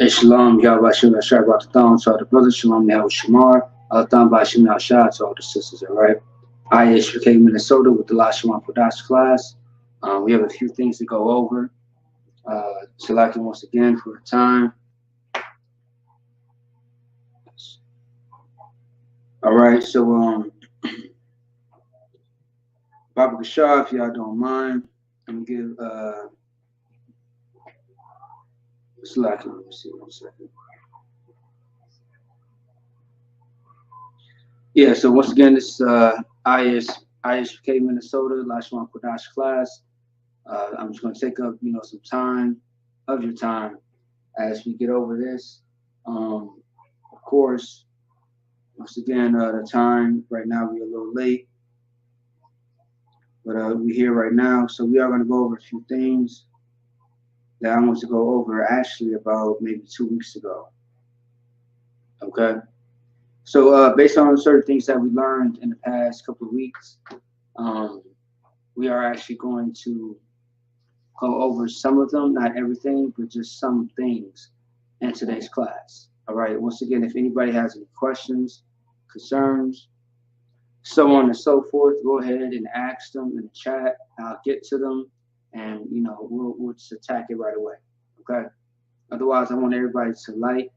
Shalom, Yahweh Shem Shah Thon to all the brothers, Shalom Yahweh Shamar, Thon by Shem Shah to all the sisters, all right? I HBK Minnesota with the Lashawan Qadash class. We have a few things to go over. Selecting once again for the time. All right, so Baba Gashar, if y'all don't mind, I'm gonna give selecting. Let me see 1 second. Yeah, so once again, this ISK Minnesota Lashawan Qadash class. I'm just going to take up, some time of your time as we get over this. Of course, once again, the time right now we're a little late, but we're here right now, so we are going to go over a few things that I want to go over actually about maybe 2 weeks ago. Okay. So based on certain things that we learned in the past couple of weeks, we are actually going to go over some of them, not everything, but just some things in today's class. All right. Once again, if anybody has any questions, concerns, so on and so forth, go ahead and ask them in the chat. I'll get to them, and we'll just attack it right away. Okay. Otherwise, I want everybody to like,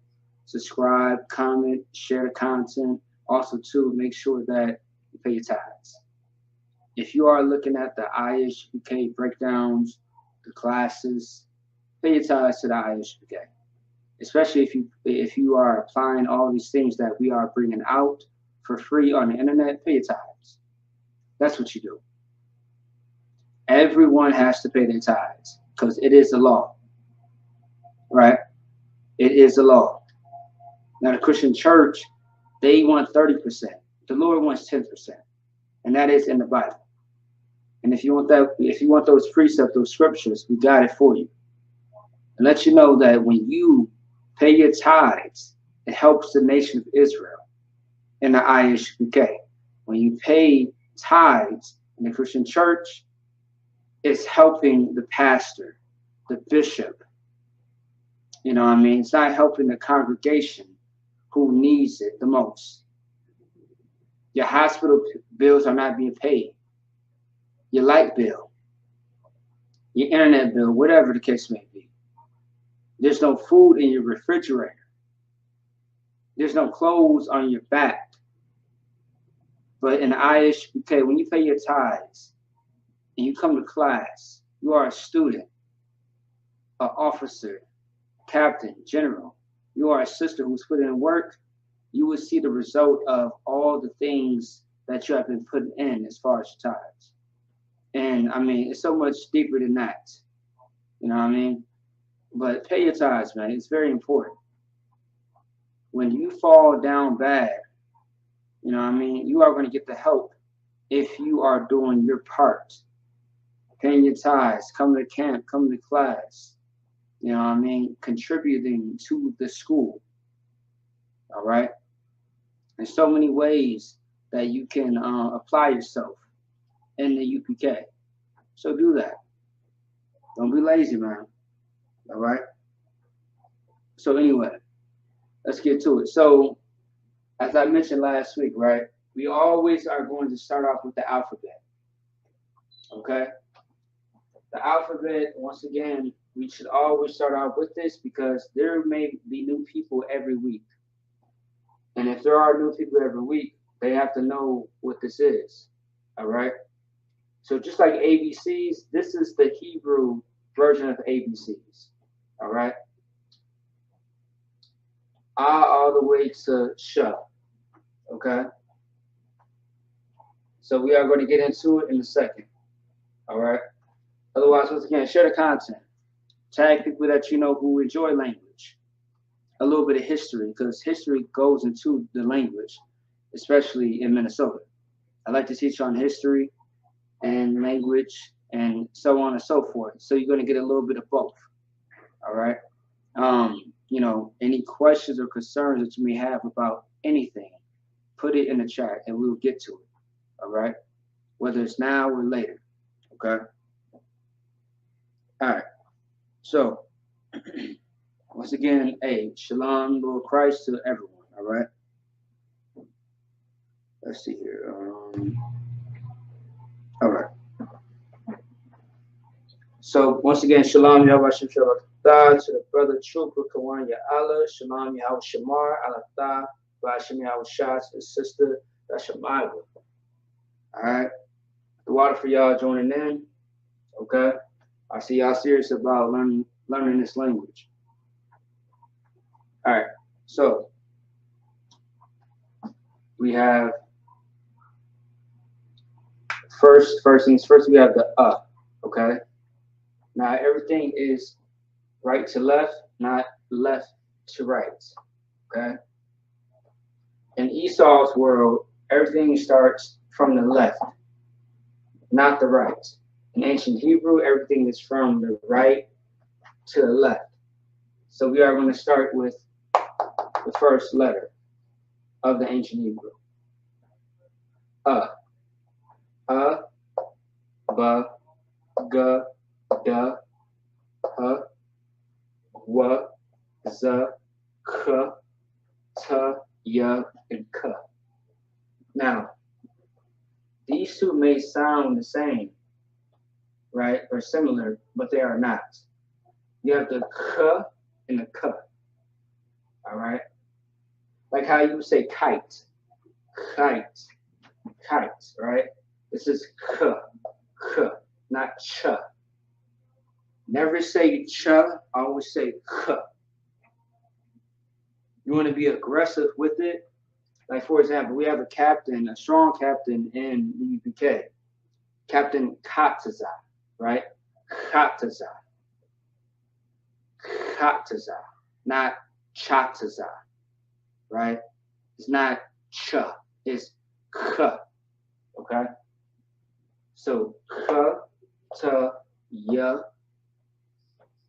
subscribe, comment, share the content. Also, too, make sure that you pay your tithes. If you are looking at the ISBK breakdowns, the classes, pay your tithes to the ISBK. Especially if you are applying all these things that we are bringing out for free on the internet, pay your tithes. That's what you do. Everyone has to pay their tithes because it is the law, right? It is the law. Now the Christian church, they want 30%. The Lord wants 10%, and that is in the Bible. And if you want those precepts, those scriptures, we got it for you. And let you know that when you pay your tithes, it helps the nation of Israel in the ISBK. When you pay tithes in the Christian church, it's helping the pastor, the bishop. You know what I mean? It's not helping the congregation who needs it the most. Your hospital bills are not being paid. Your light bill, your internet bill, whatever the case may be. There's no food in your refrigerator. There's no clothes on your back. But in the ISBK, when you pay your tithes and you come to class, you are a student, an officer, captain, general. You are a sister who's putting in work. You will see the result of all the things that you have been putting in as far as your tithes. And I mean, it's so much deeper than that. You know what I mean? But pay your tithes, man. It's very important. When you fall down bad, you know what I mean, you are going to get the help if you are doing your part. Paying your tithes, coming to camp, coming to class. You know what I mean? Contributing to the school. All right? There's so many ways that you can apply yourself in the UPK. So do that. Don't be lazy, man. All right? So anyway, let's get to it. So as I mentioned last week, right, we always are going to start off with the alphabet. Okay? The alphabet, once again, we should always start out with this because there may be new people every week. And if there are new people every week, they have to know what this is. All right? So just like ABCs, this is the Hebrew version of ABCs. All right? All the way to Sh. Okay? So we are going to get into it in a second. All right? Otherwise, once again, share the content. Tag people that you know who enjoy language. A little bit of history, because history goes into the language, especially in Minnesota. I like to teach on history and language and so on and so forth. So you're going to get a little bit of both. All right? Any questions or concerns that you may have about anything, put it in the chat and we'll get to it. All right? Whether it's now or later. Okay? All right. So Once again, hey, shalom, Lord Christ to everyone. All right. Let's see here. All right. So once again, shalom, Yahweh Shem Shabbat to the brother Trooper Kawan Allah, shalom, Yahweh Shamar, Allah, Bashim Yahweh Shah, to the sister Lashawan. All right. The water for y'all joining in. Okay. I see y'all serious about learning this language. All right. So we have first things first. We have the okay. Now everything is right to left, not left to right. Okay. In Esau's world, everything starts from the left, not the right. In ancient Hebrew, everything is from the right to the left. So we are going to start with the first letter of the ancient Hebrew. Ba, ga, da, ha, wa, za, ka, ta, ya, and ka. Now, these two may sound the same, right, or similar, but they are not. You have the ka and the ka, all right? Like how you say kite, right? This is ka, not cha. Never say cha, always say ka. You want to be aggressive with it. Like, for example, we have a captain, a strong captain in the UPK, Captain Kataza, right? Kataza, not Chataza, right? It's not cha, it's ka, okay? So, ka, ta, ya,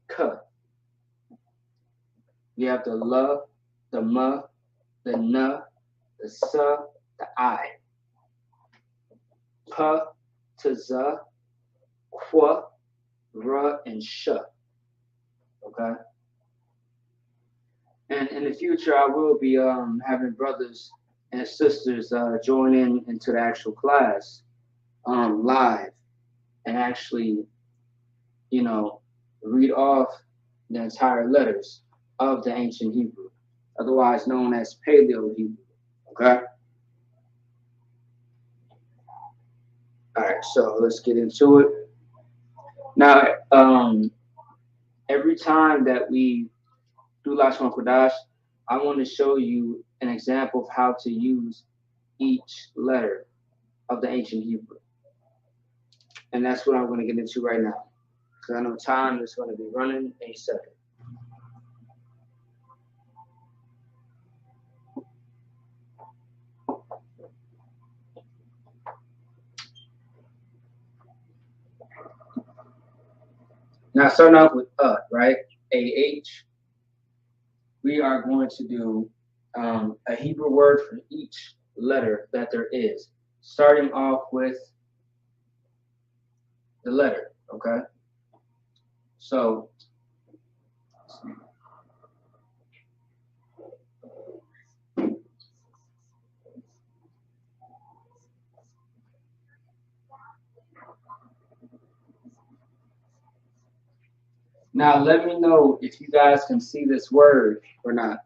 ka. We have the la, the ma, the na, the sa, the I. Pa, ta, za, qua, ra, and sha. Okay? And in the future, I will be having brothers and sisters join into the actual class live and actually, you know, read off the entire letters of the ancient Hebrew, otherwise known as Paleo Hebrew. Okay? All right, so let's get into it. Now, every time that we do Lashawan Qadash, I want to show you an example of how to use each letter of the ancient Hebrew. And that's what I'm going to get into right now, because I know time is going to be running any second. Now, starting off with right? A-H. We are going to do a Hebrew word for each letter that there is, starting off with the letter, okay? So, now let me know if you guys can see this word or not.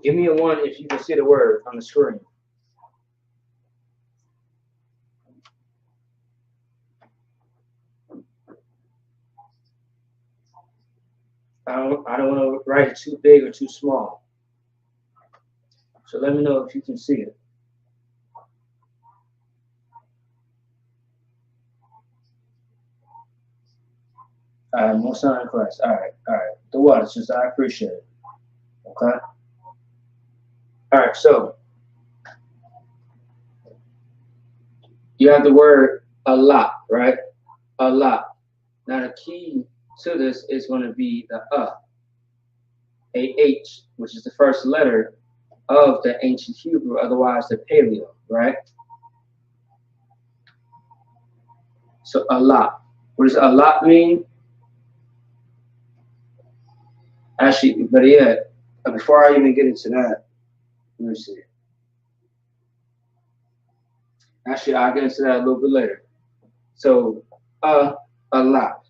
Give me a 1 if you can see the word on the screen. I don't want to write it too big or too small. So let me know if you can see it. All right, most sign in Christ. All right. The water, just I appreciate it. Okay. All right, so you have the word Allah, right? Allah. Now the key to this is going to be the A-H, which is the first letter of the ancient Hebrew, otherwise the Paleo, right? So Allah. What does a lot mean? Actually, but yeah, before I even get into that, let me see. Actually, I'll get into that a little bit later. So, a lot.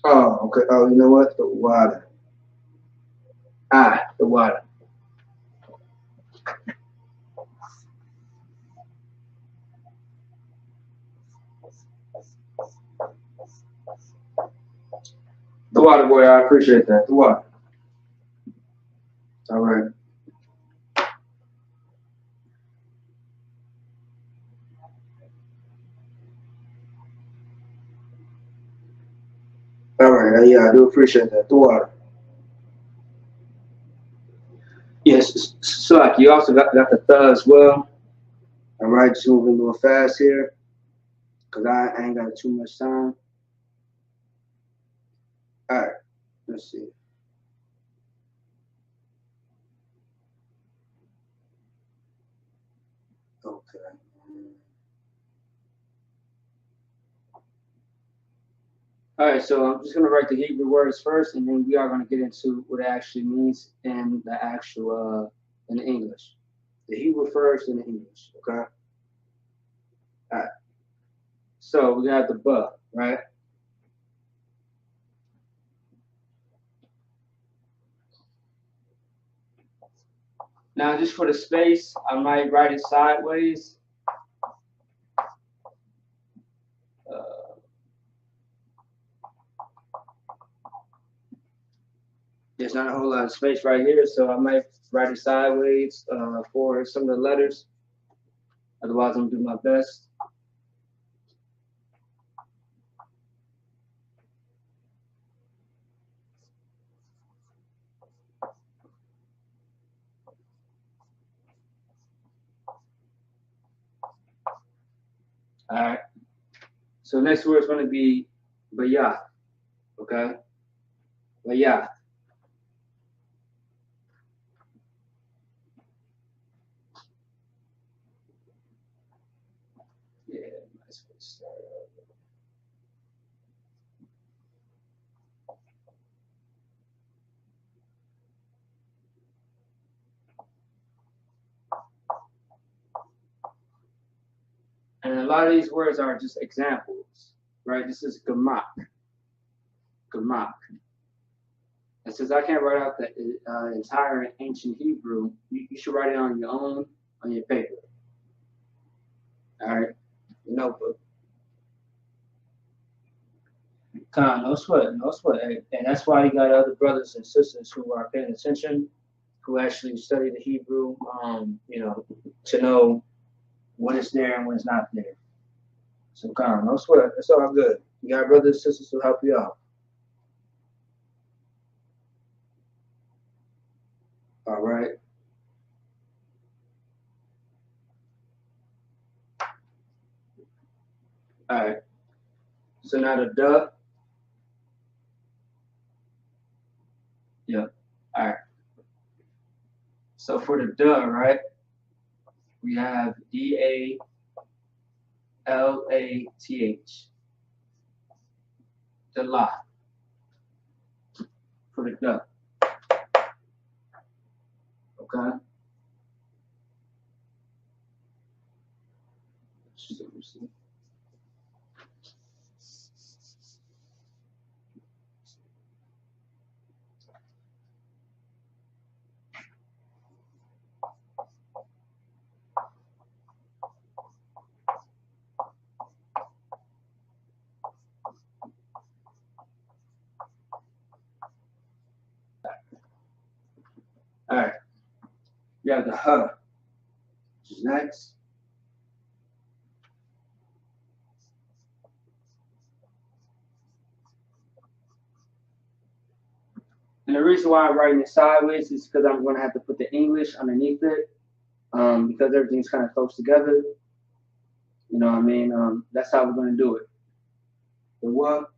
Oh, okay. Oh, you know what? The water. The water. The water boy, I appreciate that. The water. All right. All right. Yeah, I do appreciate that. The water. Yes. So like you also got the thaw as well. All right. Just moving a little fast here because I ain't got too much time. All right. Let's see. Okay. All right, so I'm just going to write the Hebrew words first, and then we are going to get into what it actually means in the actual in English. The Hebrew first, and the English. Okay. All right. So we got the "ba," right? Now, just for the space, I might write it sideways. Uh, there's not a whole lot of space right here, so I might write it sideways for some of the letters. Otherwise, I'm gonna do my best. All right. So next word is going to be "bayah." Okay. Bayah. Yeah. Nice way to start. And a lot of these words are just examples, right? This is gamak, gamak. And since I can't write out the entire ancient Hebrew, you should write it on your own, on your paper. All right, your notebook. No sweat, no sweat. And that's why you got other brothers and sisters who are paying attention, who actually study the Hebrew, to know when it's there and when it's not there. So, no sweat. It's all good. You got brothers and sisters who help you out. All right. All right. So now the duh. Yeah. All right. So for the duh, right, we have DALATH. The la for the duh. Okay. All right. You have the huh, which is next. And the reason why I'm writing it sideways is because I'm going to have to put the English underneath it, because everything's kind of close together. You know what I mean? That's how we're going to do it. The what?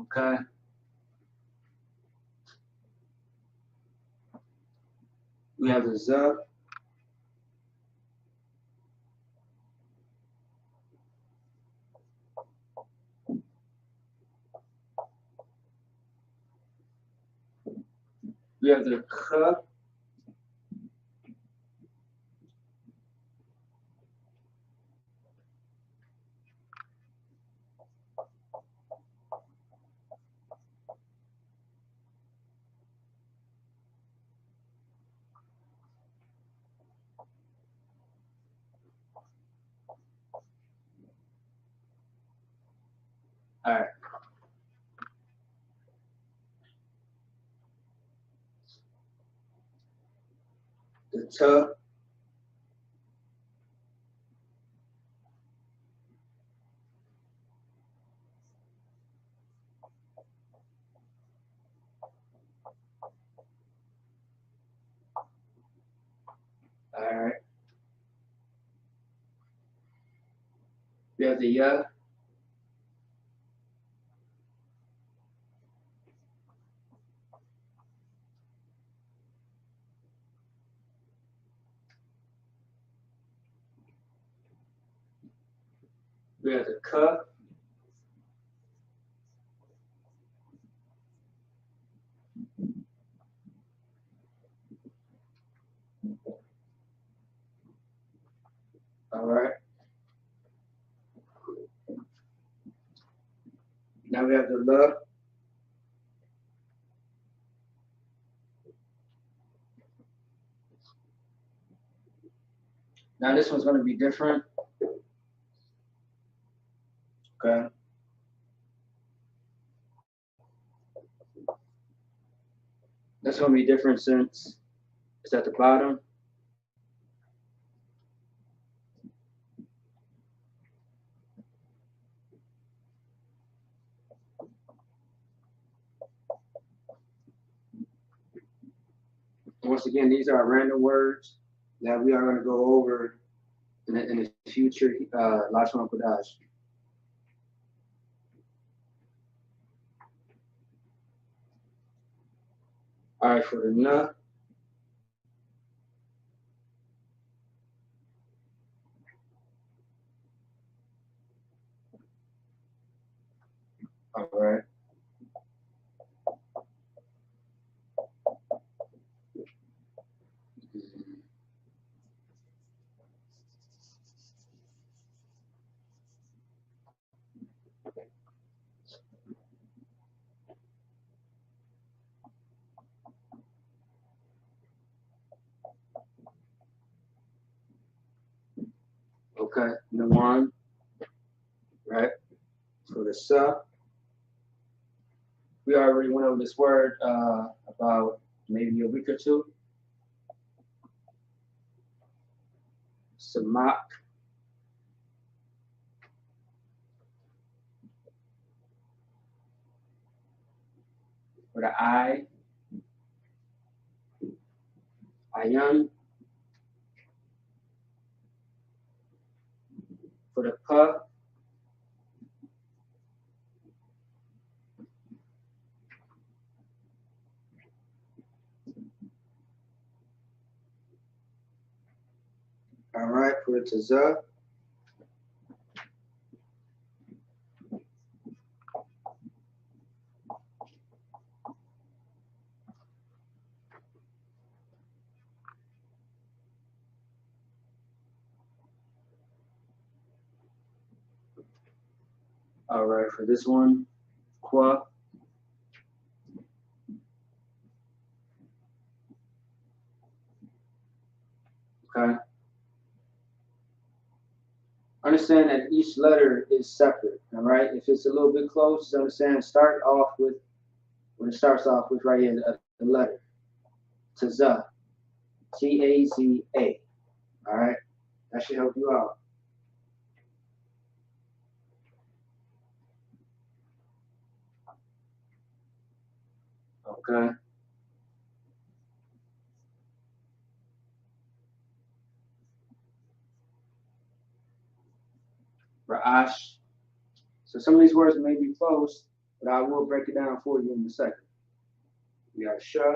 Okay. We have the Z. We have the K. All right. The T. All right. We have the Y. We have the K. All right. Now we have the L. Now this one's going to be different. Okay. That's going to be different since it's at the bottom. Once again, these are random words that we are going to go over in the future Lashawan Qadash. All right, for the N. All right. Okay, the 1, right? For the S. We already went over this word about maybe a week or two. Samak. For the I. Ayan. For the P. All right, for the Z. All right, for this one, Qua. Okay. Understand that each letter is separate. All right. If it's a little bit close, understand. Start off with when it starts off with right here the letter. Taza. T-A-Z-A. All right. That should help you out. Okay. Ra'ash. So some of these words may be close, but I will break it down for you in a second. We got Sha.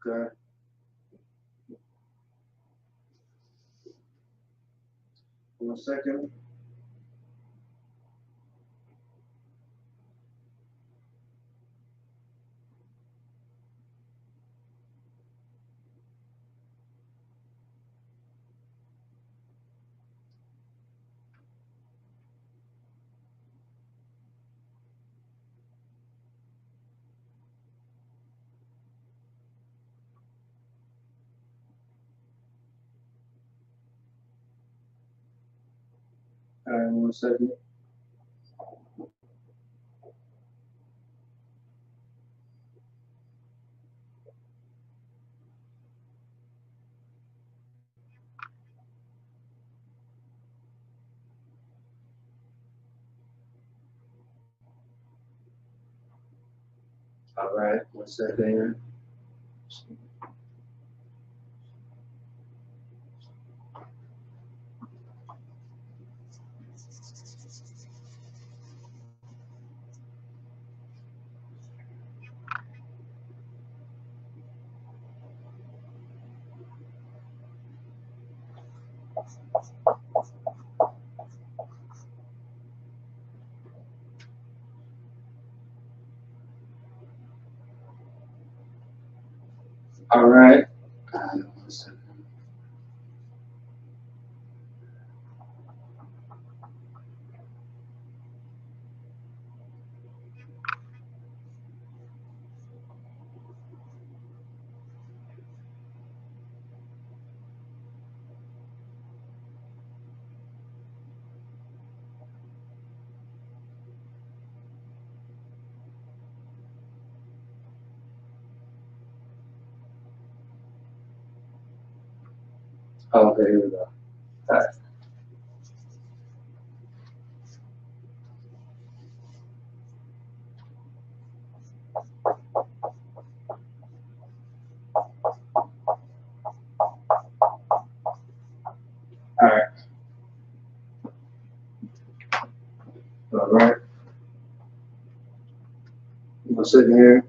Okay. One second. All right, 1 second. All right, 1 second here. All right. 1 second. Okay, here we go. All right. All right. All right. I'm sitting here.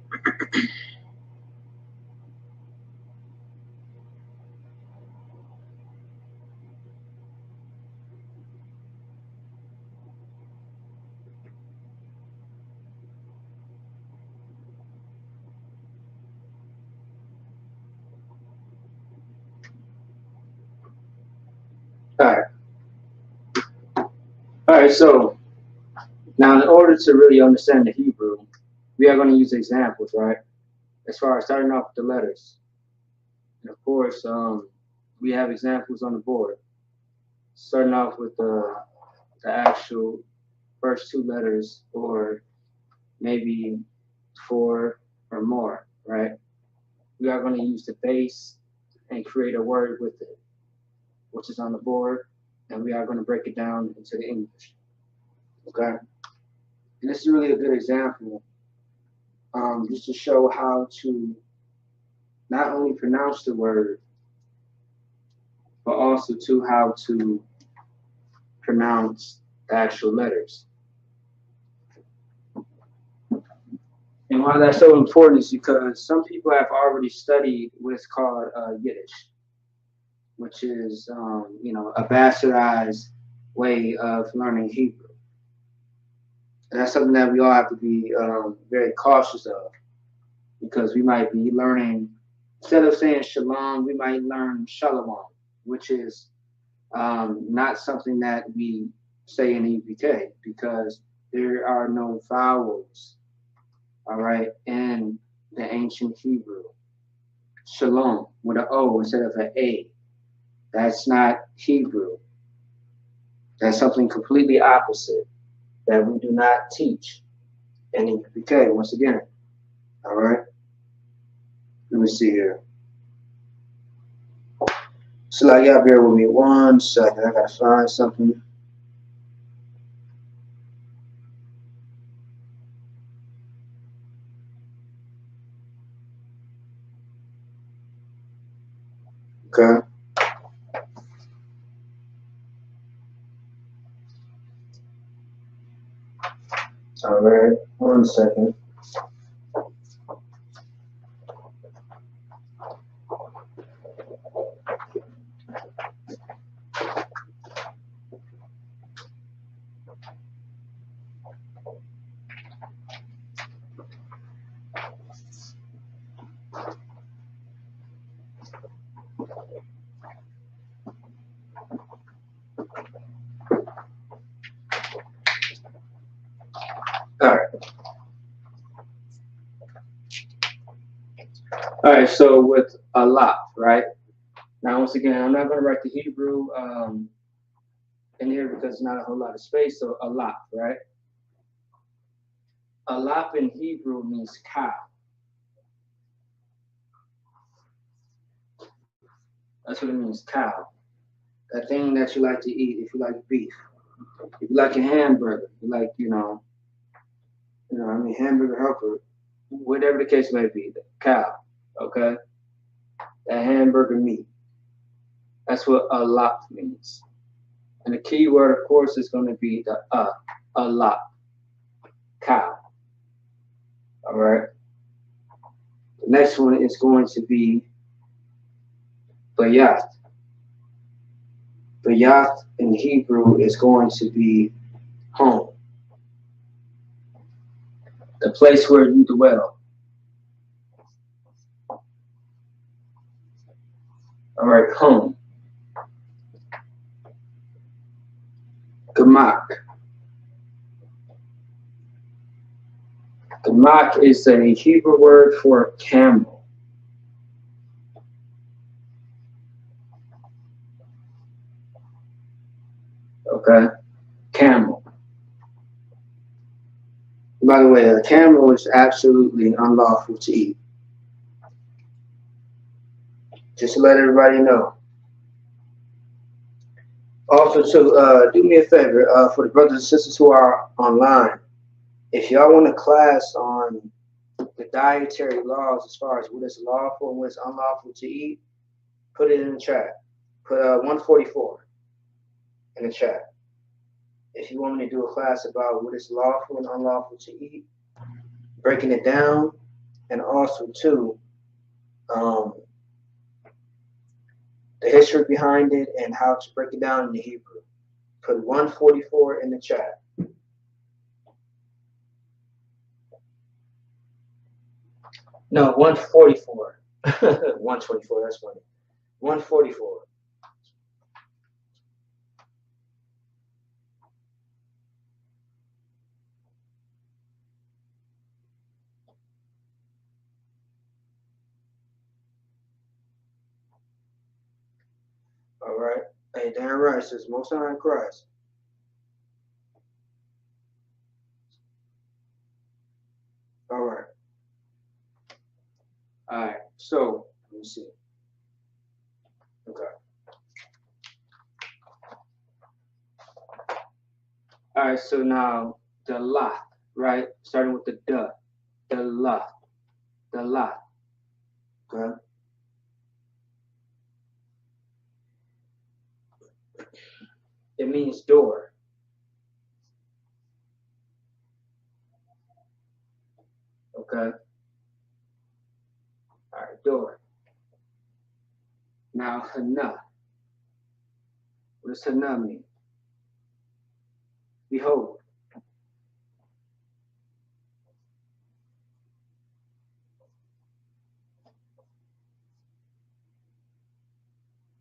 All right. All right. So now, in order to really understand the Hebrew, we are going to use examples, right? As far as starting off with the letters, and of course, we have examples on the board. Starting off with the actual first two letters, or maybe four or more, right? We are going to use the base and create a word with it, which is on the board, and we are going to break it down into the English. Okay? And this is really a good example, just to show how to not only pronounce the word, but also to how to pronounce the actual letters. And why that's so important is because some people have already studied what's called Yiddish, which is, a bastardized way of learning Hebrew. And that's something that we all have to be very cautious of, because we might be learning, instead of saying shalom, we might learn shalom, which is not something that we say in EPK, because there are no vowels, all right, in the ancient Hebrew. Shalom with an O instead of an A. That's not Hebrew. That's something completely opposite that we do not teach in EPK, once again. All right. Let me see here. So like, y'all bear with me 1 second. I gotta find something. Okay. All right. 1 second. All right. All right. So with a lot, right? Now, once again, I'm not going to write the Hebrew in here because there's not a whole lot of space. So a lot, right? A lot in Hebrew means cow. That's what it means, cow. That thing that you like to eat if you like beef. If you like a hamburger, you like, hamburger helper, whatever the case may be, the cow, okay? That hamburger meat. That's what a lot means. And the key word, of course, is going to be the a lot, cow. All right. The next one is going to be Bayath. Bayath in Hebrew is going to be home, the place where you dwell. All right, home. Gamak. Gamak is a Hebrew word for camel. Okay, camel. By the way, a camel is absolutely unlawful to eat. Just to let everybody know. Also, to do me a favor, for the brothers and sisters who are online, if y'all want a class on the dietary laws as far as what is lawful and what is unlawful to eat, put it in the chat. Put 144 in the chat. If you want me to do a class about what is lawful and unlawful to eat, breaking it down, and also too, the history behind it and how to break it down in the Hebrew. Put 144 in the chat. No, 144. 124, that's funny. 144. All right. Hey, damn right, says Most High in Christ. All right. All right. So, let me see. Okay. All right. So now the la, right? Starting with the duh. The la. The la. Okay. It means door. Okay. All right. Door. Now, hana. What does hana mean? Behold.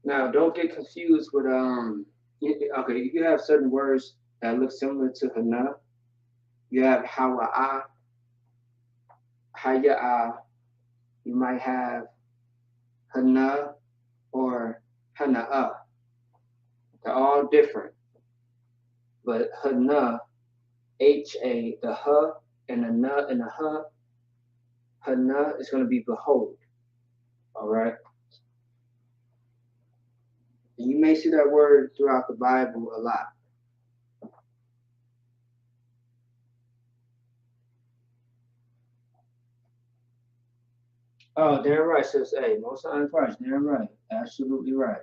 Now, don't get confused with okay, you have certain words that look similar to hana. You have hawa'a, haya'a. You might have hana or hana'a. They're all different. But hana, H-A, the ha and the na and the ha, hana is going to be behold. All right? And you may see that word throughout the Bible a lot. Oh, damn right, sis. Hey, most high in Christ. Damn right. Absolutely right.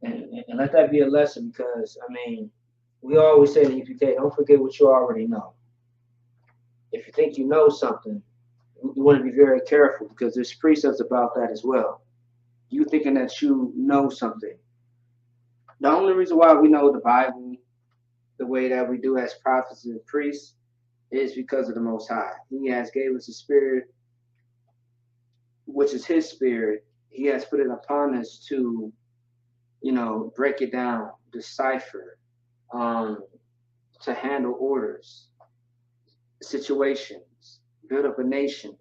And let that be a lesson because, I mean, we always say in EPK, don't forget what you already know. If you think you know something, you want to be very careful because there's precepts about that as well. You thinking that you know something. The only reason why we know the Bible the way that we do as prophets and priests is because of the Most High. He has gave us a spirit, which is His spirit. He has put it upon us to, break it down, decipher, um, to handle orders, situations, build up a nation,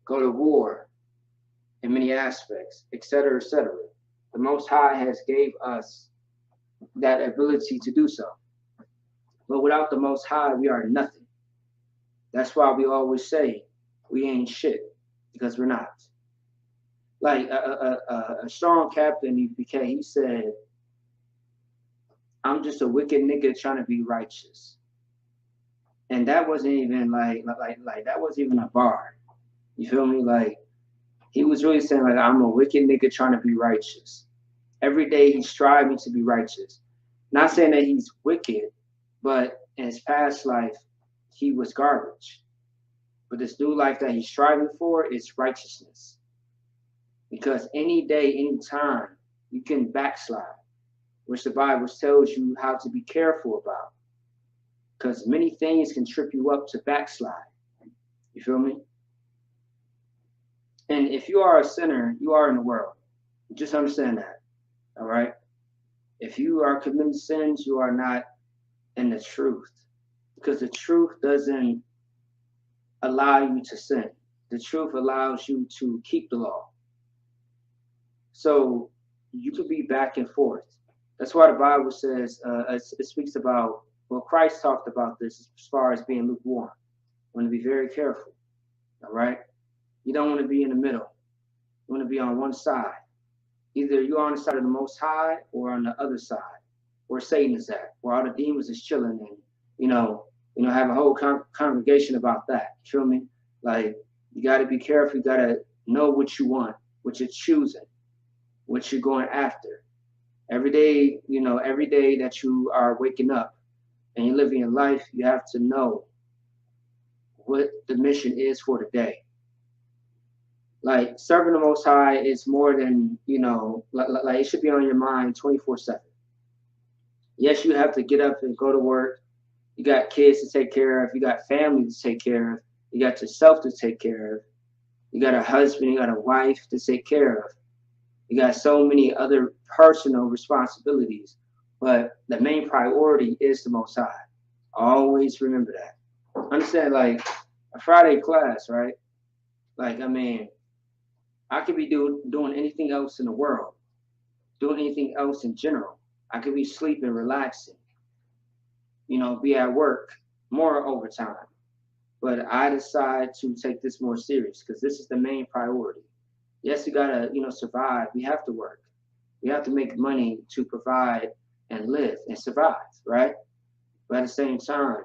go to war in many aspects, etc., etc. The Most High has gave us that ability to do so. But without the Most High, we are nothing. That's why we always say we ain't shit, because we're not. Like a strong captain, he said, I'm just a wicked nigga trying to be righteous. And that wasn't even like that wasn't even a bar. You feel me? Like he was really saying like I'm a wicked nigga trying to be righteous. Every day he's striving to be righteous. Not saying that he's wicked, but in his past life he was garbage. But this new life that he's striving for is righteousness. Because any day, any time, you can backslide, which the Bible tells you how to be careful about. Because many things can trip you up to backslide. You feel me? And if you are a sinner, you are in the world. Just understand that. All right? If you are committing sins, you are not in the truth. Because the truth doesn't allow you to sin. The truth allows you to keep the law. So you could be back and forth. That's why the Bible says, it speaks about, well, Christ talked about this as far as being lukewarm. You want to be very careful, all right? You don't want to be in the middle. You want to be on one side. Either you're on the side of the Most High or on the other side, where Satan is at, where all the demons is chilling and, have a whole congregation about that. You feel me? Like, you got to be careful. You got to know what you want, what you're choosing, what you're going after. Every day that you are waking up and you're living your life, you have to know what the mission is for the day. Like serving the Most High is more than, like it should be on your mind 24/7. Yes, you have to get up and go to work. You got kids to take care of. You got family to take care of. You got yourself to take care of. You got a husband, you got a wife to take care of. You got so many other personal responsibilities, but the main priority is the Most High. Always remember that. Understand, like a Friday class, right? Like, I mean, I could be doing anything else in the world, doing anything else in general. I could be sleeping, relaxing, be at work, more overtime. But I decide to take this more serious because this is the main priority. Yes, we gotta, survive. We have to work. We have to make money to provide and live and survive, right? But at the same time,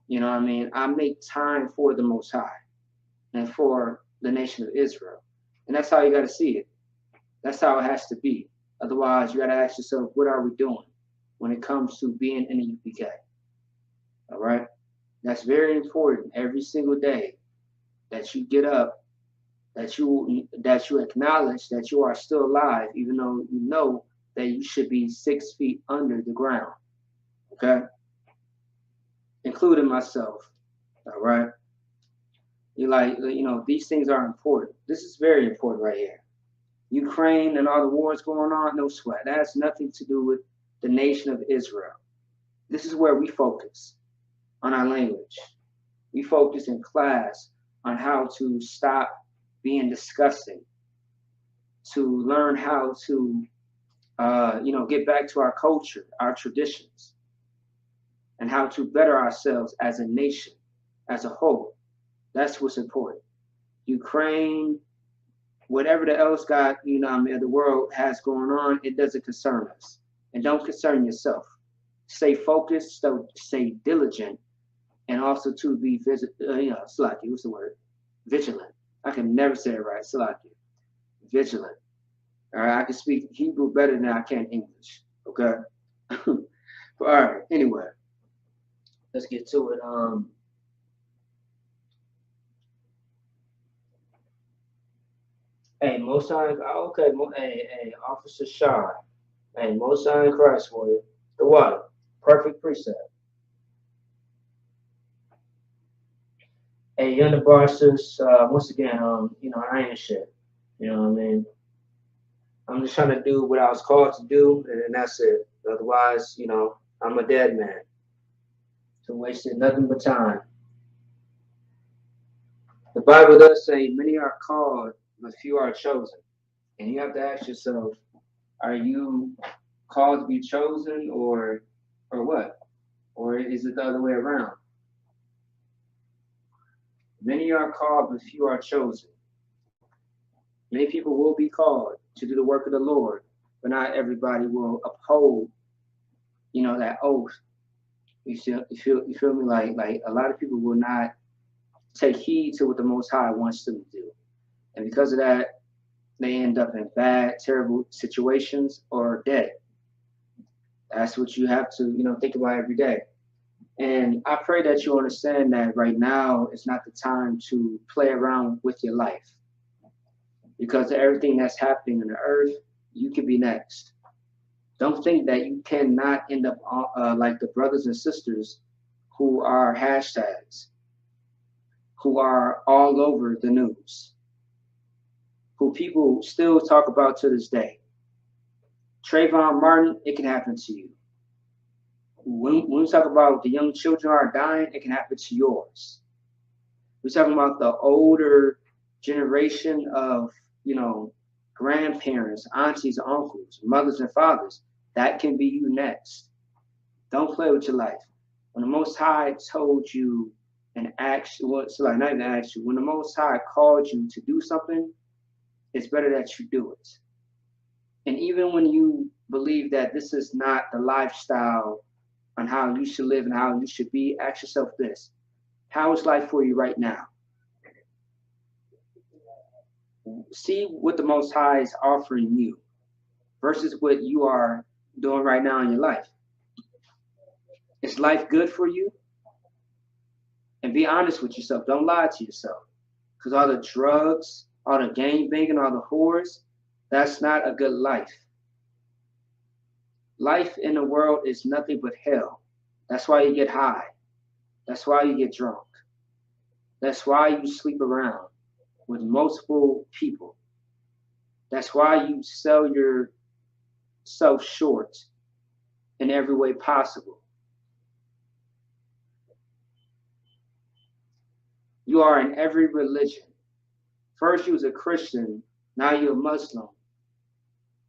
I make time for the Most High and for the nation of Israel. And that's how you got to see it. That's how it has to be. Otherwise, you got to ask yourself, what are we doing when it comes to being in the UPK? All right? That's very important every single day that you get up, that you acknowledge that you are still alive, even though you know that you should be 6 feet under the ground. Okay? Including myself. All right? These things are important. This is very important right here. Ukraine and all the wars going on, no sweat. That has nothing to do with the nation of Israel. This is where we focus on our language. We focus in class on how to stop being disgusting, to learn how to, get back to our culture, our traditions, and how to better ourselves as a nation, as a whole. That's what's important. Ukraine, whatever the else got, the world has going on, it doesn't concern us. And don't concern yourself. Stay focused, stay diligent, and also to be what's the word? Vigilant. I can never say it right. Still out there. Vigilant. All right. I can speak Hebrew better than I can English. Okay. But all right. Anyway, let's get to it. Hey, Most High. Okay. Hey, Officer Shaw. Hey, Most High in Christ for you. The what? Perfect precept. Hey, Young Bosses, once again, I ain't shit. You know what I mean? I'm just trying to do what I was called to do, and that's it. Otherwise, I'm a dead man. So wasted nothing but time. The Bible does say many are called, but few are chosen. And you have to ask yourself, are you called to be chosen or what? Or is it the other way around? Many are called, but few are chosen. Many people will be called to do the work of the Lord, but not everybody will uphold, that oath. You feel me? Like a lot of people will not take heed to what the Most High wants them to do, and because of that, they end up in bad, terrible situations or dead. That's what you have to, think about every day. And I pray that you understand that right now is not the time to play around with your life, because of everything that's happening on the earth, you could be next. Don't think that you cannot end up like the brothers and sisters who are hashtags, who are all over the news, who people still talk about to this day. Trayvon Martin, it can happen to you. When we talk about the young children are dying, it can happen to yours. We're talking about the older generation of, grandparents, aunties, uncles, mothers, and fathers. That can be you next. Don't play with your life. When the Most High told you and asked you, well, so like not even asked you, when the Most High called you to do something, it's better that you do it. And even when you believe that this is not the lifestyle on how you should live and how you should be, ask yourself this: how is life for you right now? See what the Most High is offering you versus what you are doing right now in your life. Is life good for you? And be honest with yourself. Don't lie to yourself. Because all the drugs, all the gang banging, all the whores, that's not a good life. Life in the world is nothing but hell. That's why you get high. That's why you get drunk. That's why you sleep around with multiple people. That's why you sell yourself short in every way possible. You are in every religion. First you was a Christian, now you're a Muslim.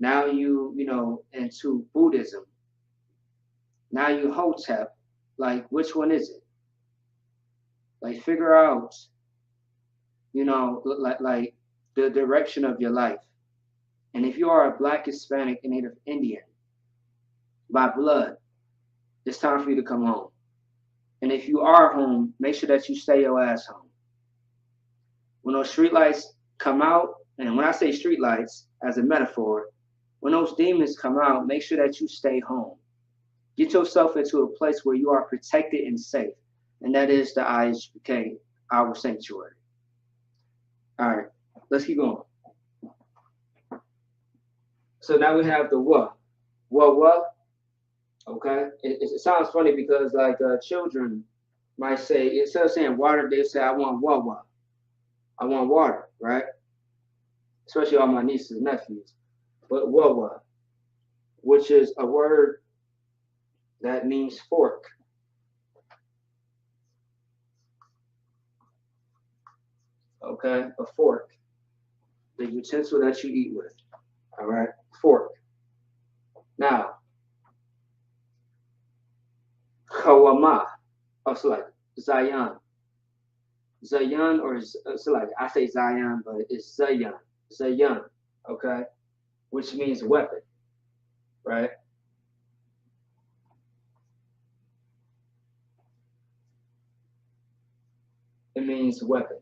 Now into Buddhism. Now you Hotep. Like, which one is it? Like, figure out, like the direction of your life. And if you are a Black, Hispanic, and Native Indian by blood, it's time for you to come home. And if you are home, make sure that you stay your ass home. When those street lights come out, and when I say street lights as a metaphor, when those demons come out, make sure that you stay home. Get yourself into a place where you are protected and safe. And that is the IHBK, our sanctuary. All right, let's keep going. So now we have the what? What? Okay? It sounds funny because like children might say, instead of saying water, they say, I want what? I want water, right? Especially all my nieces and nephews. But what? Which is a word that means fork. Okay, a fork, the utensil that you eat with. All right, fork. Now, kawama, also like Zion. Zion or so like I say Zion, but it's Zion. Zion, okay, which means weapon, right? It means weapon.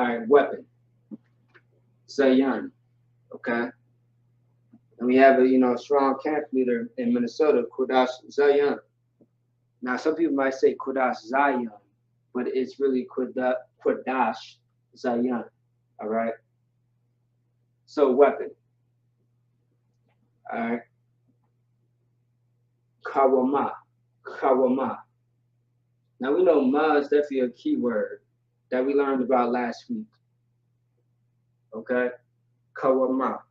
All right, weapon. Zayan. Okay. And we have a strong camp leader in Minnesota, Qadash Zayan. Now some people might say Qadash Zayan, but it's really Qadash Zayan. All right. So weapon. All right. Kawama. Kawama. Now we know ma is definitely a key word that we learned about last week. Okay? Kawama.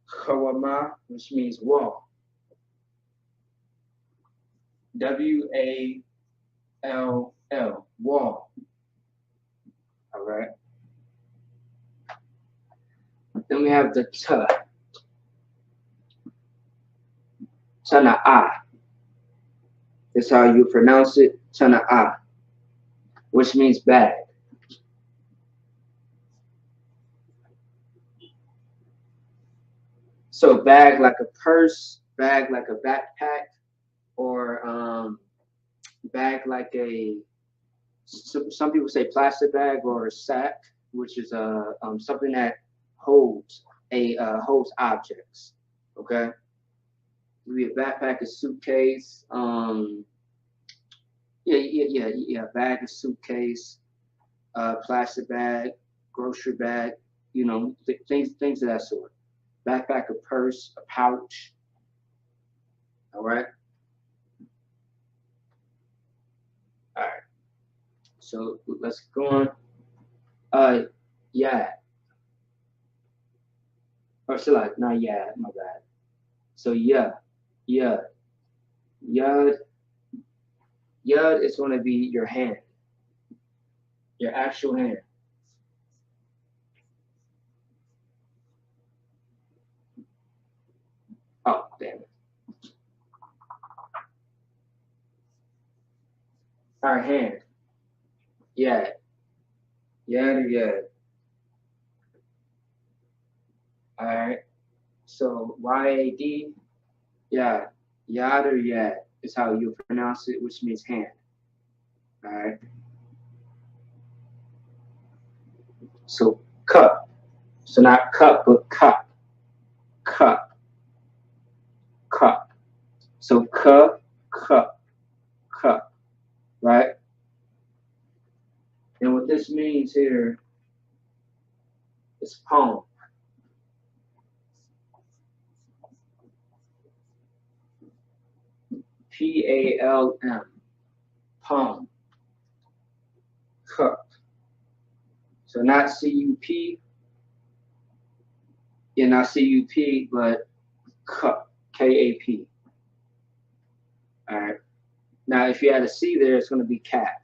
Kawama, which means wall. W-A-L-L. Wall. All right? Then we have the ta. Tana'a. That's how you pronounce it. Tana'a. Which means bag. So bag like a purse, bag like a backpack, or bag like some people say plastic bag or a sack, which is something that holds holds objects. Okay, maybe a backpack, a suitcase. Bag, a suitcase, plastic bag, grocery bag. Things of that sort. Backpack, a purse, a pouch. All right. All right. So let's go on. Yeah. Or still like, not yeah, my bad. So yeah. Yud is going to be your hand, your actual hand. Oh, damn it. Our hand. Yeah. Yeah. All right. So Y-A-D. Yeah. Yad or yad is how you pronounce it, which means hand. All right. So cup. So not cup, but cup. Cup. Cup. So cup. Right? And what this means here is palm. P-A-L-M. Palm. Cup. So not C-U-P. Yeah, not C-U-P, but cup. K-A-P. All right. Now, if you add a C there, it's going to be cap.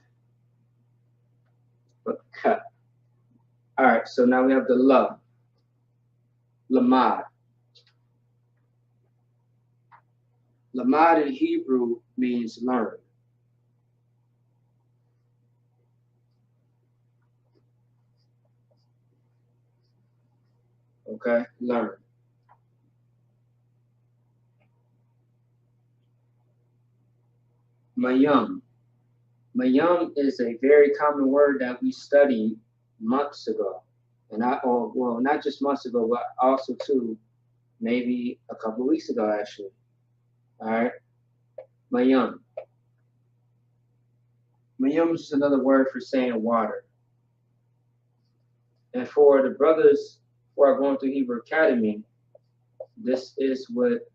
But cup. All right. So now we have the la. Lamad. Lamad in Hebrew means learn. Okay, learn. Mayum. Mayum is a very common word that we studied months ago. And not just months ago, but also too, maybe a couple of weeks ago, actually. All right. Mayum. Mayum is just another word for saying water. And for the brothers who are going through Hebrew Academy, this is what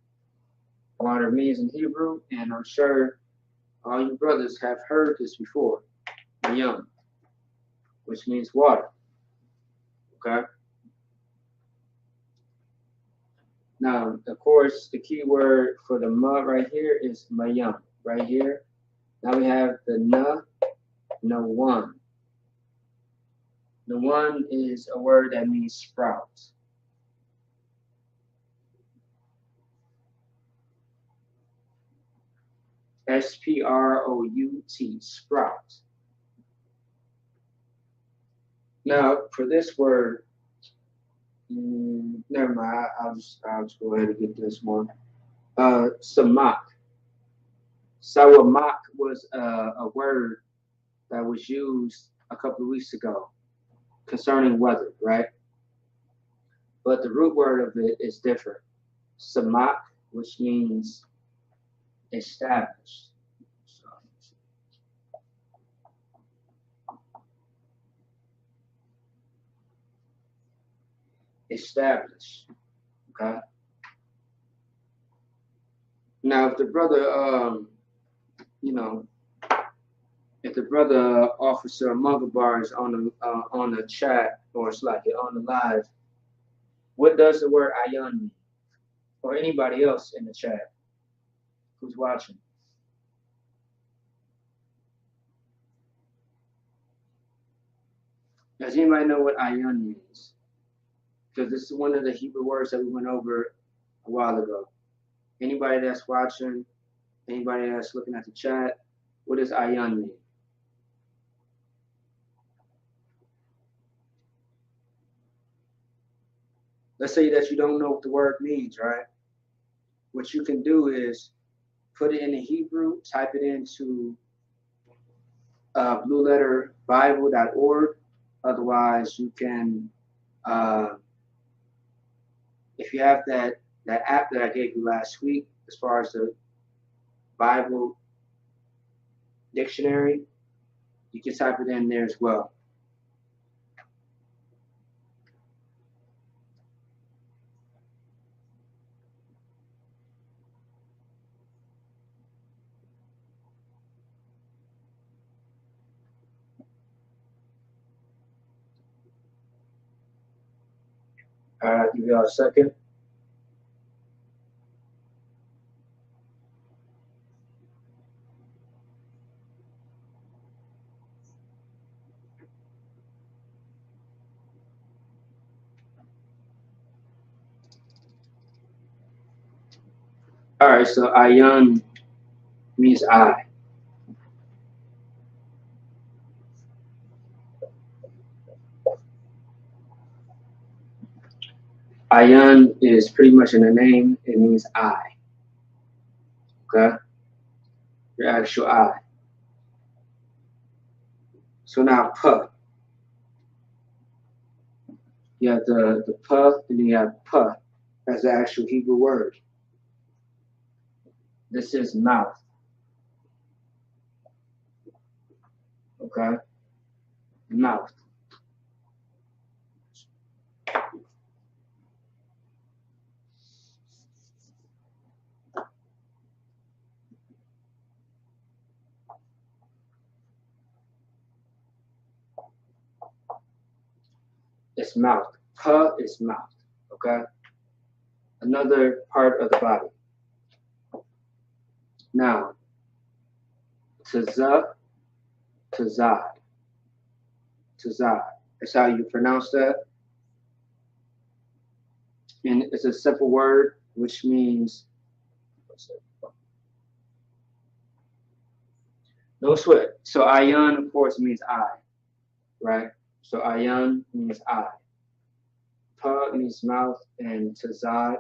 water means in Hebrew, and I'm sure all you brothers have heard this before. Mayum, which means water. Okay? Now, of course, the key word for the ma right here is mayum, right here. Now we have the no one. The one is a word that means sprout. S-P-R-O-U-T, sprout. Now, for this word, never mind. I'll just go ahead and get this one. Samak. Sawamak was a word that was used a couple of weeks ago concerning weather, right? But the root word of it is different. Samak, which means established. So, established. Okay. Now, if the brother, you know, if the brother officer Mugabar is on the chat or it's like on the live, what does the word ayan mean? Or anybody else in the chat who's watching? Does anybody know what ayan means? Because this is one of the Hebrew words that we went over a while ago. Anybody that's watching, anybody that's looking at the chat, what does ayan mean? Let's say that you don't know what the word means, right? What you can do is put it in the Hebrew, type it into blueletterbible.org. Otherwise, you can, if you have that app that I gave you last week, as far as the Bible dictionary, you can type it in there as well. All right, give y'all a second. All right, so ayan means eye. Ayan is pretty much in the name. It means eye. Okay, your actual eye. So now puh. You have the puh, and then you have puh as the actual Hebrew word. This is mouth. Okay, mouth. It's mouth. Puh is mouth. Okay, another part of the body. Now, tazah, tazad, tazad. That's how you pronounce that. And it's a simple word which means no sweat. So ayan, of course, means eye, right? So ayan means eye. Pa means mouth, and tazad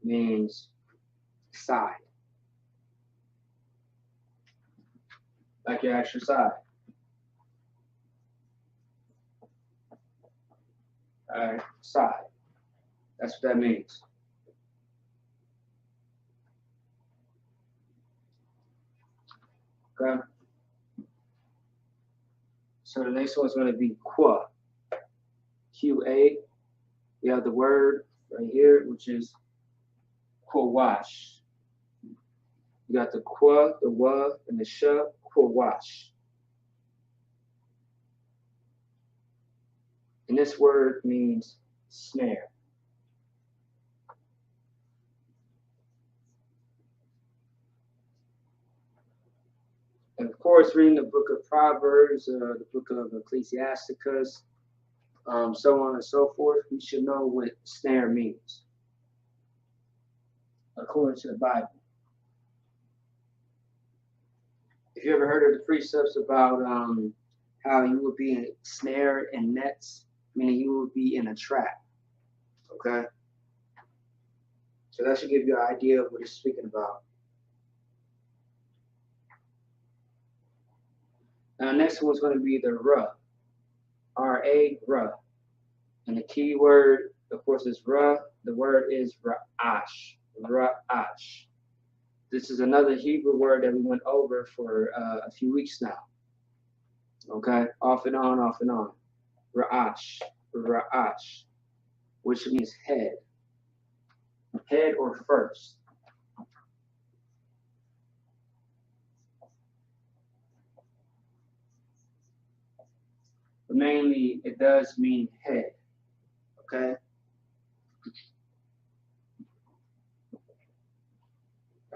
means side, like your actual side. All right, side. That's what that means. Okay. So the next one's going to be qua. Qa. You have the word right here, which is qawash. You got the qua, the wa, and the sha, qawash. And this word means snare. And of course, reading the book of Proverbs, the book of Ecclesiasticus, so on and so forth, we should know what snare means, according to the Bible. If you ever heard of the precepts about how you would be in snare and nets, meaning you would be in a trap, okay? So that should give you an idea of what it's speaking about. Now, the next one's going to be the ruh. R-A, Ra. And the key word, of course, is Ra. The word is Ra'ash. Ra'ash. This is another Hebrew word that we went over for a few weeks now. Okay? Off and on, off and on. Ra'ash. Ra'ash. Which means head. Head or first. But mainly, it does mean head. Okay?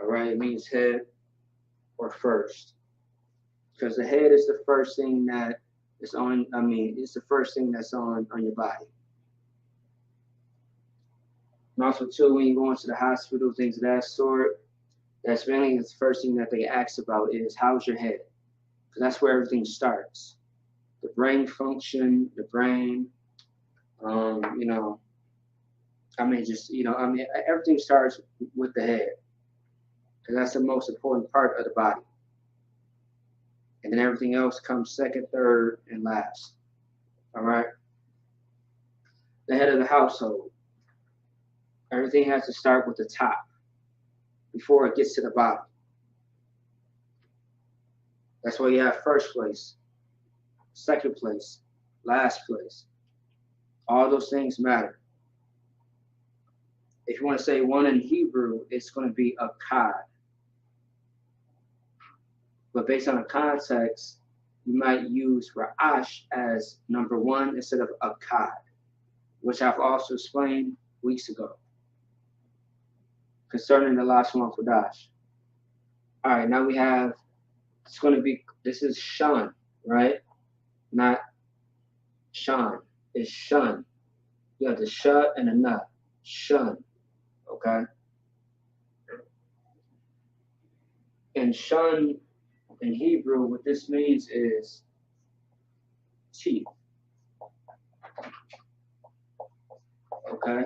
All right, it means head or first. Because the head is the first thing that is on, it's the first thing that's on your body. And also, too, when you go into the hospital, things of that sort, that's mainly the first thing that they ask about is, how's your head? Because that's where everything starts. The brain function, the brain, everything starts with the head. Because that's the most important part of the body. And then everything else comes second, third, and last. All right? The head of the household. Everything has to start with the top before it gets to the bottom. That's why you have first place, second place, last place. All those things matter. If you want to say one in Hebrew, it's going to be akkad. But based on the context, you might use Ra'ash as number one instead of akkad, which I've also explained weeks ago concerning the Lashawan Qadash. All right, now we have, this is Shun, right? Not Shan. It's Shun. You have the Sh and the Na. Shun, okay? And Shun, in Hebrew, what this means is teeth. Okay?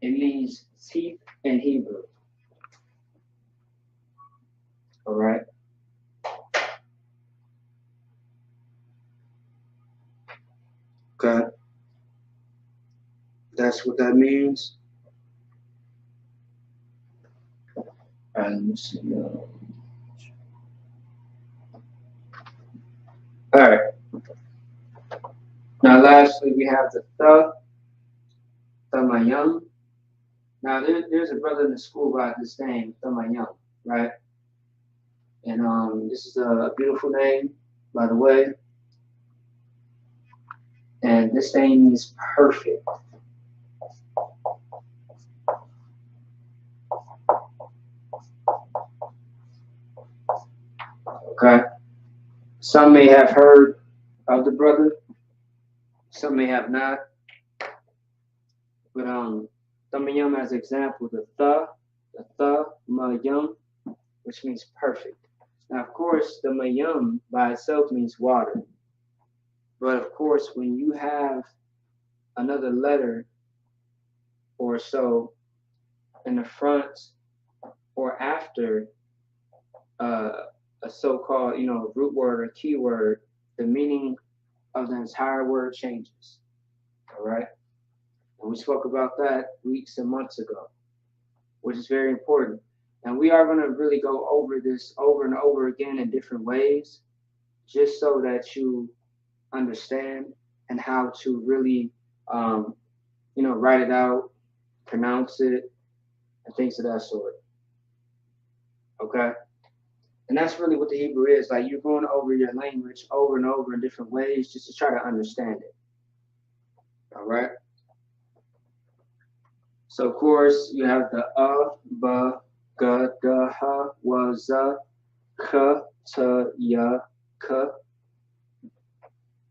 It means teeth in Hebrew. All right? Okay? That's what that means. All right, let me see. All right. Now, lastly, we have the Thamayam. Now, there's a brother in the school by this name, Thamayam, right? And this is a beautiful name, by the way. And this name means perfect. Okay? Some may have heard of the brother. Some may have not. But Thamayam as an example, the Mayam, which means perfect. Now, of course, the Mayam by itself means water. But of course, when you have another letter or so in the front or after a so-called, root word or keyword, the meaning of the entire word changes. All right? And we spoke about that weeks and months ago, which is very important. And we are going to really go over this over and over again in different ways, just so that you understand and how to really, write it out, pronounce it, and things of that sort. Okay? And that's really what the Hebrew is. Like, you're going over your language over and over in different ways just to try to understand it. All right? So, of course, you have the ba, ga, da, ha, wa, za, ka, ta, ya, ka,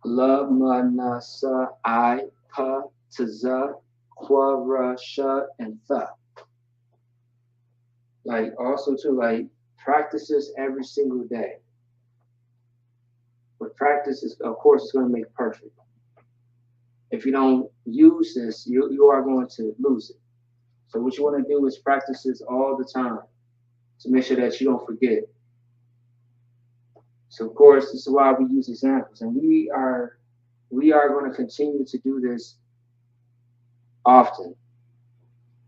la, ma, na, sa, I, pa, ta, za, kwa, ra, sha, and tha. Like, also, too, like, practices every single day. With practices, of course, it's going to make perfect. If you don't use this, you are going to lose it. So what you want to do is practice this all the time to make sure that you don't forget. So of course, this is why we use examples. And we are we are going to continue to do this often,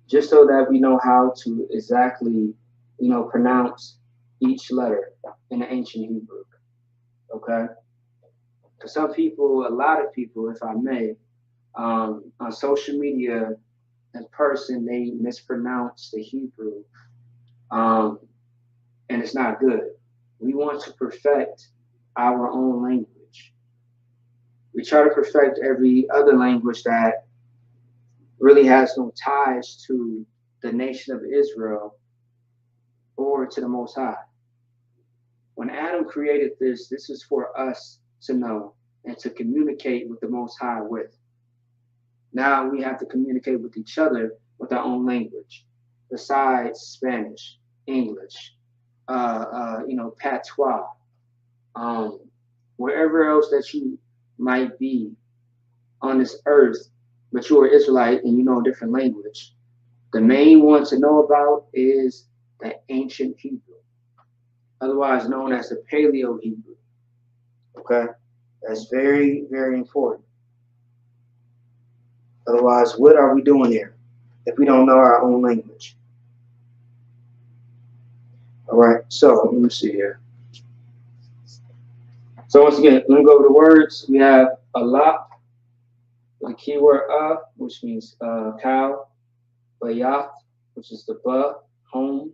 just so that we know how to exactly, pronounce each letter in the ancient Hebrew. Okay? For some people, a lot of people, if I may, on social media in person, they mispronounce the Hebrew, um, and it's not good. We want to perfect our own language. We try to perfect every other language that really has no ties to the nation of Israel or to the Most High. When Adam created this is for us to know and to communicate with the Most High with. Now we have to communicate with each other with our own language, besides Spanish, English, patois, wherever else that you might be on this earth, but you're an Israelite and you know a different language. The main one to know about is the ancient Hebrew, otherwise known as the Paleo Hebrew. Okay, that's very, very important. Otherwise, what are we doing here if we don't know our own language? All right, so let me see here. So once again, let me go over the words. We have a lot, the keyword which means cow, bayath, which is the ba, home,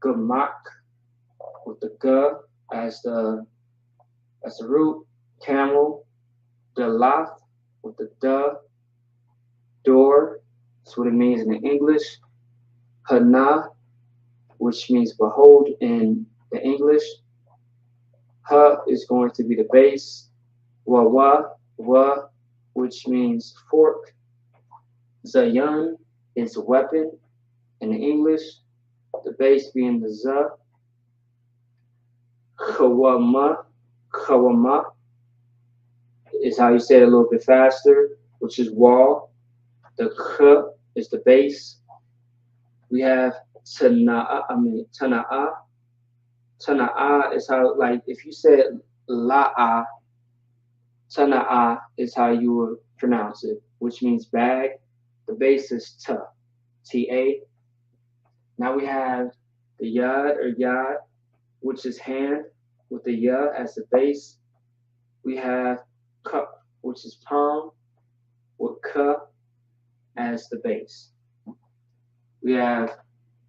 gamak, with the ga as the root, camel, delath, with the da, door, that's what it means in English, hana, which means behold in the English, ha is going to be the base, wa, which means fork, zayan is weapon in English, the base being the za, kawama is how you say it a little bit faster, which is wall. The k is the base. We have tana'a. Tana'a is how, like, if you said la'a, tana'a is how you would pronounce it, which means bag. The base is ta, ta. Now we have the yad or yad, which is hand, with the ya as the base. We have cup, which is palm, with ka as the base. We have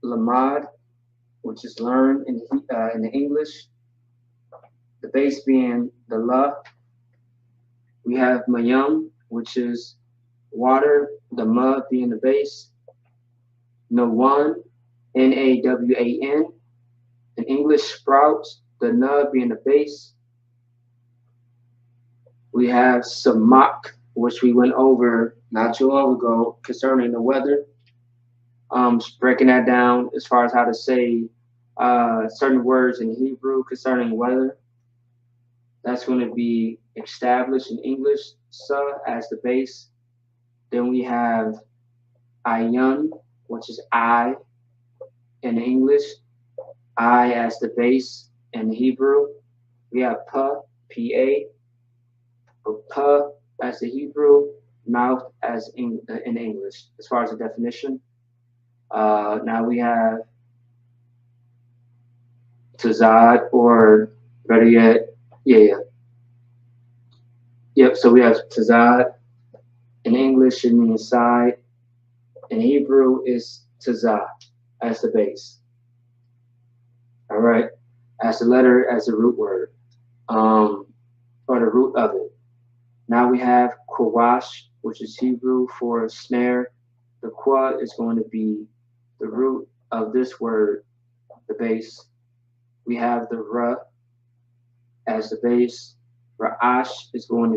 lamad, which is learn in the English, the base being the la. We have mayam, which is water, the ma being the base. Nawan, Nawan, in English, sprouts, the na being the base. We have samak, which we went over not too long ago concerning the weather. Breaking that down as far as how to say certain words in Hebrew concerning weather. That's going to be established in English, sa as the base. Then we have ayan, which is I in English, I as the base in Hebrew. We have pa, pa, pa as the Hebrew, mouth as in English, as far as the definition. Now we have tazad, or better yet, Yep, so we have tazad. In English, it means side. In Hebrew, is tazad as the base. All right, as the letter, as the root word, or the root of it. Now we have kwash, which is Hebrew for snare. The kwa is going to be the root of this word, the base. We have the ra as the base. Ra'ash is going to